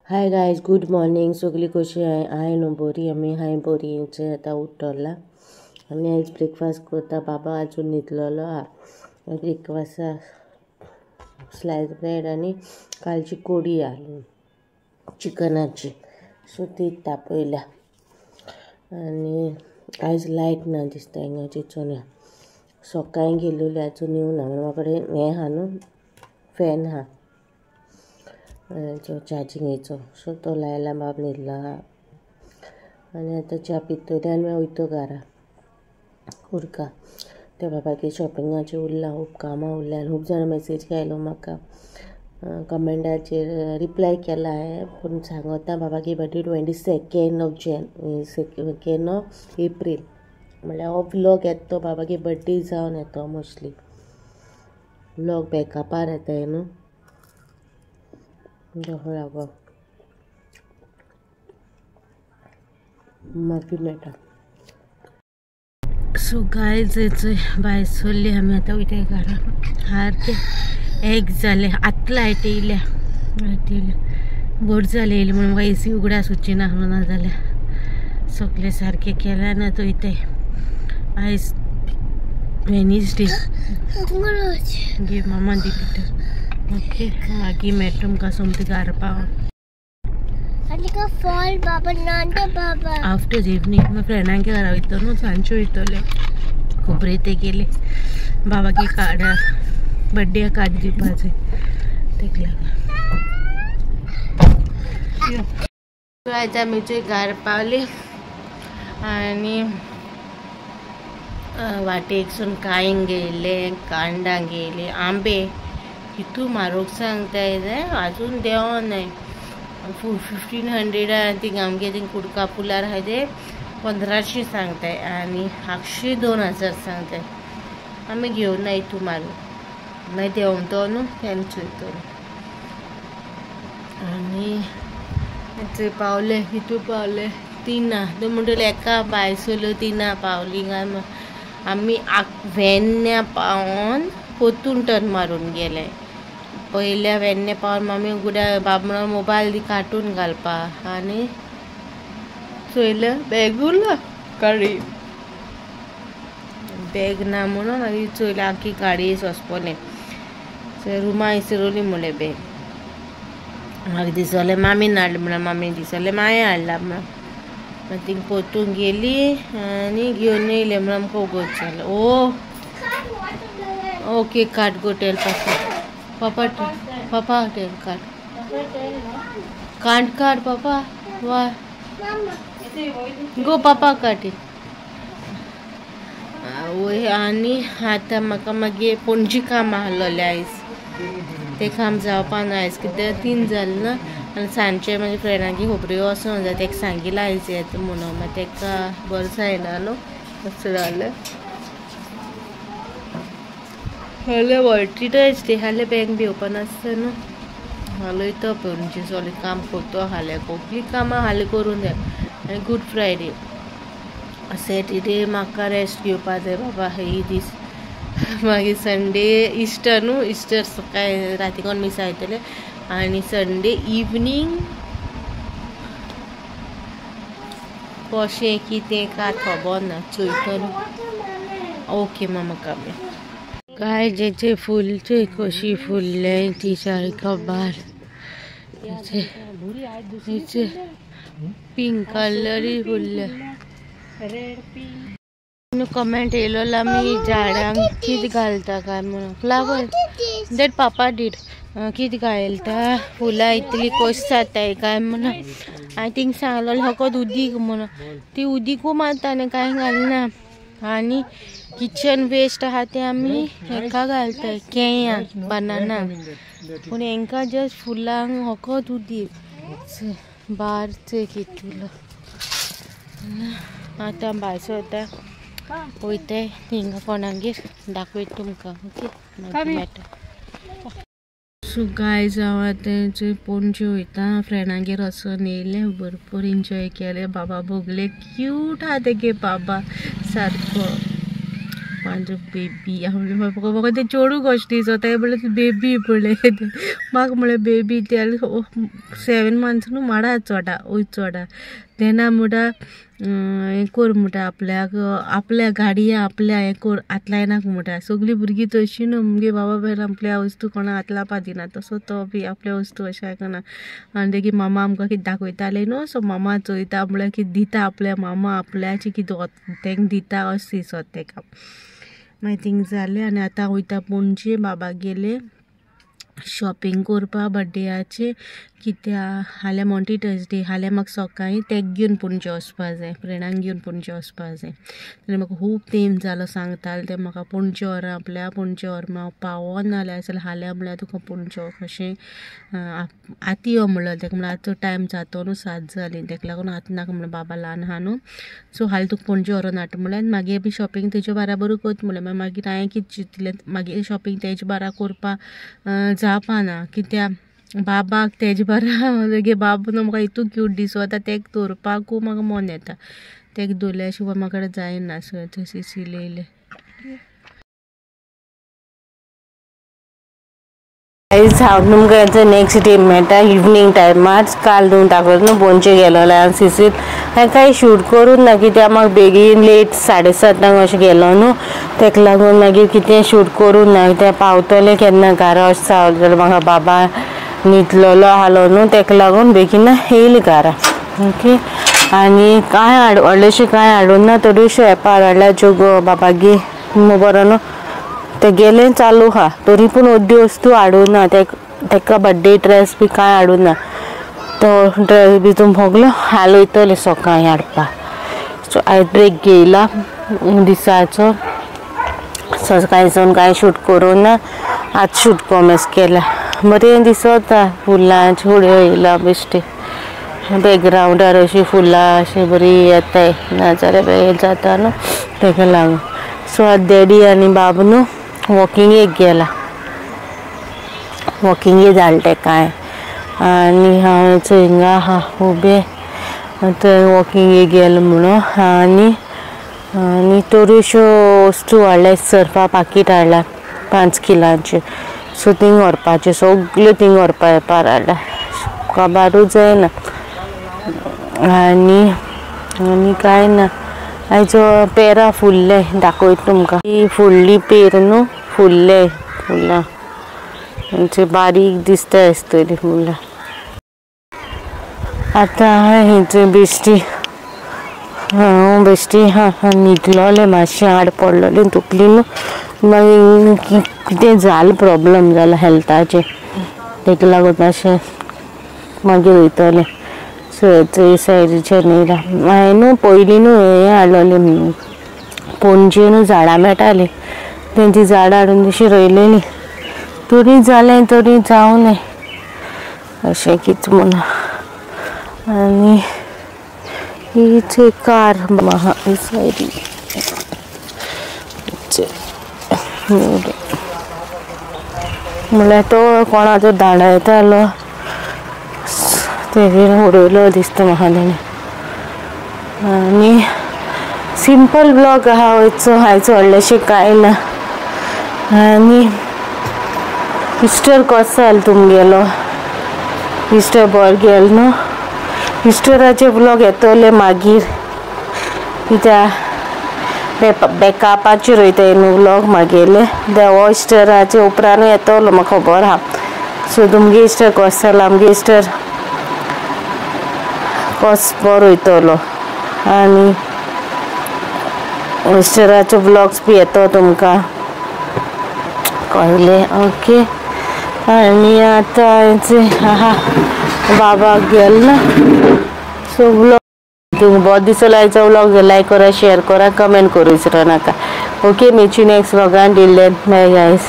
Hi guys, good morning. सगळी कशी आहे न्हू बरी. आमी हाय बरी. आतां उठ्ठला आनी आयज ब्रेकफास्ट करता. बाबा आजून न्हिदलेलो हा. ब्रेकफास्टाक स्लायस ब्रेड आनी कालची कोडी हा चिकनाची, सो ती तापयल्या. आनी आयज लायट ना दिसता हिंगा चिचोन्या. सकाळीं गेल्लोली आजून येवना. म्हाजे कडेन हें हा न्हू, फॅन हा चार्जिंगेचो, सो तो लायला. बाब न्हिदलो हा आनी आतां च्या पितली आनी वयता घरा उरका. त्या बाबाकी शॉपिंगाचें उरलां, खूब कामां उरल्यां आनी खूब जाणां मॅसेज घायलो म्हाका. कमेंटाचेर रिप्लाय केला हांवें, पूण सांगता बाबाकी बर्थडे 22nd ऑफ एप्रील. म्हणल्यार हो व्लॉग येता तो बाबाकी बर्थडे जावन येता मोस्टली. व्लॉग बॅकअपार येताय न्हू, लागो मागीर मेळटा. सो गायज भायर सरली आमी. आतां वयताय घरा. सारके 1 जालें. आतां लायट येयल्या. बरी जालें येयली म्हणून म्हाका AC उगड्या सुची ना जाल्यार. सगळें सारकें केलें आनी आतां वयताय. आयज वेनिसडे. गिव मामा दी पिटर. ओके, मागीर मेळटा तुमकां सोमतें घरा पावोन. फॉल बाबा नांटे बाबा आफ्टर इवनिंग म्हाज्या फ्रेंडांच्या घरा वयता न्हू, सांजचे वयतले. खोबरे ते गेले बाबाकी कार्ड, बर्थडे कार्ड दिवपाचें, तेका लागून. आयज आमी घर पावली आनी वाटेकसून काळींग घेयले, कांदा घेयले, आंबे कितू म्हारग सांगताय जाय, आजून देंवनाय. 1500 थिंग आमगे थिंग कुडका पुलार आहाय ते 1500 सांगताय आनी हाकशे 2000 सांगताय. आमी घेवन ना इतू मारू मागीर देंवतो न्हू, तेन्ना चोयतलो. आनी थंय पावले, हितू पावले 3 म्हणटले एका बायसलो 3 पावली काय. आमी वेन्या पावोन पोतून टर्न मारून गेले. पयल्या वेन्या पावन आमी गुड्या बाबा मोबायल दी कार्टून घालपा आनी चोयलें बॅग उरला गाडी. बॅग ना म्हणून मागीर चोयलें आख्खी गाडयेस वचपोलें. रुमा इसरली म्हणलें बॅग. म्हाका दिसलें मामीन हाडलें म्हणून मामी दिसलें माये हाडला म्हणून. मागीर थिंग पोतून गेली आनी घेवन येयलें म्हणून आमकां उगोच जालें. ओके, कार्ड गो टेल पापा टेल कार्ड पापा वा गो पापा काट. वय आनी आतां म्हाका मागीर पणजी काम आहलोलें आयज. तें काम जावपा ना आयज कित्याक 3 जालें ना. आनी सांजचें म्हाज्या फ्रेंडांकी खोबऱ्यो वोसों जाय, तेका सांगिल्लें आयज येता म्हणून. मागीर तेका बरें जायना न्हू, तशें जालें. हाल्यार वळटी ते हाल्यार बँक बी ओपन आसता न्हू. हालयतो पणजी सगळें काम करता. हाल्यार कसलीं कामां हालीं करूं जाय. आनी गूड फ्रायडे, सॅटरडे म्हाका रेस्ट घेवपा जाय बाबा ही दीस. मागीर संडे इस्टर न्हू, इस्टर सकाळीं रातीकोन मिस जायतलें. आनी संडे इवनींग कशें कितें काय खबर ना, चोयतलो. ओके मामा कामे काय जेचे फुलचे कशी फुलले ती सारी खबर. पिंक कलर फुलले. कमेंट येयलो आमी झाडांक कितें घालता काय म्हणून. फ्लावर दॅट पापा डीड कितें घालता, फुलां इतली कशी जाताय काय म्हणून. आय थिंक सांगलें फकत उदीक म्हणून. ती उदीकू मारता आनी कांय घालना. आनी किचन वेस्ट आहा ते आमी हेका घालताय, केळ्यां, बनाना. पूण हेंकां जस्ट फुलांक फकत उदीक बारचे कितलो. आतां भायर सरता, वयताय हिंगा कोणागेर दाखयता तुमकां. ओके, मागीर मेळटा. सो गायज हांव आतां पणजे वयता. फ्रेंडांगेर वचून येयलें, भरपूर एन्जॉय केलें. बाबा बोगले क्यूट आहा तेगे बाबा सारको. पापांचो बेबी म्हाका ते चोडू गोश्टी ते म्हणले बेबी पळय म्हाका म्हणलें बेबी ते 7 months न्हू माडा चोडा वय चोडा तेन्ना म्हणटा हें कोर म्हणटा आपल्या गाडया आपल्या हें कोर हात लायनाक म्हणटा सगळीं भुरगीं तशीं न्हू मुगे बाबा बायल आपल्या वस्तू कोणा हात लावपा दिना तसो तो बी आपल्या वस्तू अशें आयकना आनी तेगे मामा आमकां कितें दाखयताले न्हू सो मामा चोयता म्हळ्यार कितें दिता आपल्या मामा आपल्याचें कितें तेंक दिता अशें दिसता तेका मागीर थिंग जालें आनी आतां वयता पणजे बाबा गेले शॉपिंग करपा बड्डेयाचे कित्या हाल्या मॉन्टी ट्युजडे हाल्या म्हाका सकाळीं तेक घेवन पणजे वचपा जाय फ्रेंडांक घेवन पणजे वचपा जाय तेन्ना म्हाका खूब तेंप जालो सांगताले ते म्हाका पणजे व्हर आपल्या पणजे व्हर हांव पावोना जाल्यार हाल्या म्हळ्यार तुका पणजे कशें आतां यो म्हणलो तेका म्हणल्यार आतां टायम जातो न्हू 7 जालीं तेका लागून आतां नाका म्हणलें बाबा ल्हान आहा न्हू सो हाल्या तुका पणजे व्हरोन हाड म्हणलें मागीर बी शॉपिंग तेज्या बाराबर कोत म्हणलें मागीर हांवें कितें चिंतलें मागीर शॉपिंग तेज्या बारा करपा जावपाना कित्या बाबाक तेजे बारा गे बाबा न्हू म्हाका हितू क्यूट दिसता तेका दवरपाकू म्हाका मन येता तेका दवरल्या शिवाय म्हाका जायना सो तशी सिलयलें हांव तुमकां नेक्स्ट डे मेळटा इवनिंग टायमार काल दोन टाकलो न्हू पणजे गेलो हांव सिसीर हांवें कांय शूट करून ना कित्याक म्हाका बेगीन लेट 7:30 अशें गेलो न्हू तेका लागून मागीर कितें शूट करून ना कित्याक पावतलें केन्ना घरा अशें जालें जाल्यार म्हाका बाबा न्हिदलेलो आसलो न्हू तेका लागून बेगीन येयली घरा ओके आनी कांय व्हडलेशें कांय हाडून ना थोड्योश्यो एपार हाडल्या ज्यो बाबागे बरो न्हू ते गेले चालू आहा तरी पूण अद्यो वस्तू हाडूं ना तेका बड्डे ड्रेस बी कांय हाडूं ना तो ड्रेस बी तुम भोगलो हाल वयतलें सकाळीं हाडपाक सो आयज ब्रेक घेयला दिसाचो सकाळीं कांय शूट करूं ना आज शूट कॉमेस केला बरें दिसता फुलांची होडयो येयला बेश्टी बॅकग्रावंडार अशीं फुलां अशीं बरीं येताय नाजाल्यार हें जाता न्हू तेका लागून सो आज डॅडी आनी बाब न्हू वॉकिंगेक गेला वॉकिंगे जालें तेका आनी हांव हिंगा आहा उबें थंय वॉकिंगेक गेलें म्हणून आनी थोड्योश्यो वस्तू हाडल्या सर्फा पाकीट हाडल्या 5 किलांचे सो थिंग व्हरपाचें सगल्यो थिंग व्हरपा येपार हाडल्या काबारूच जायना आनी कांय ना आयज पेरां फुल्ले दाखयता तुमकां ही फुडली पेर न्हू फुल्ले फुलां म्हणजे बारीक दिसता आसतलीं फुलां आतां हेंचे बेश्टी हांव बेश्टी न्हिदलोलें मातशें आड पडलोलें तुकली न्हू मागीर कितें जालें प्रॉब्लम जाला हेल्थाचें तेका लागून मातशें मागीर वयतलें सो हेचो सायडीचें न्हिदा हांवें न्हू पयलीं न्हू हें हाडलोलें पणजे न्हू झाडां मेळटालीं तेंची झाडां हाडून तशीं रोयलेलीं तरी जालें तरी जावं न्हय अशें कितें म्हणून आनी हीच कार ही सायडी म्हळ्यार तो कोणाचो धाडा येतालो तेजेर उडयलो दिसता म्हाका ताणें आनी सिंपल ब्लॉग आहा वयचो आयज व्हडलेशें कांय ना आनी इस्टर कसो जालो तुमगेलो इस्टर बरो गेलो न्हू इस्टराचे ब्लॉग येतले मागीर कित्याक बॅकअपाचेर वयता न्हू ब्लॉग मागेले देवा इस्टराचे उपरांत येतलो म्हाका खबर आहा सो तुमगे इस्टर कसो जालो आमगे इस्टर कसो बरो वयतलो आनी इस्टराचे ब्लॉग्स बी येतो तुमकां कळ्ळें ओके आनी आतां आहा बाबाक गेलो ना सो ब्लॉग तुमकां बहुत दिसलो आयचो व्लॉग लायक करा शेअर करा कमेंट करूं विसरो नाका ओके मेची नेक्स्ट व्लॉगान टिल देन बाय गायज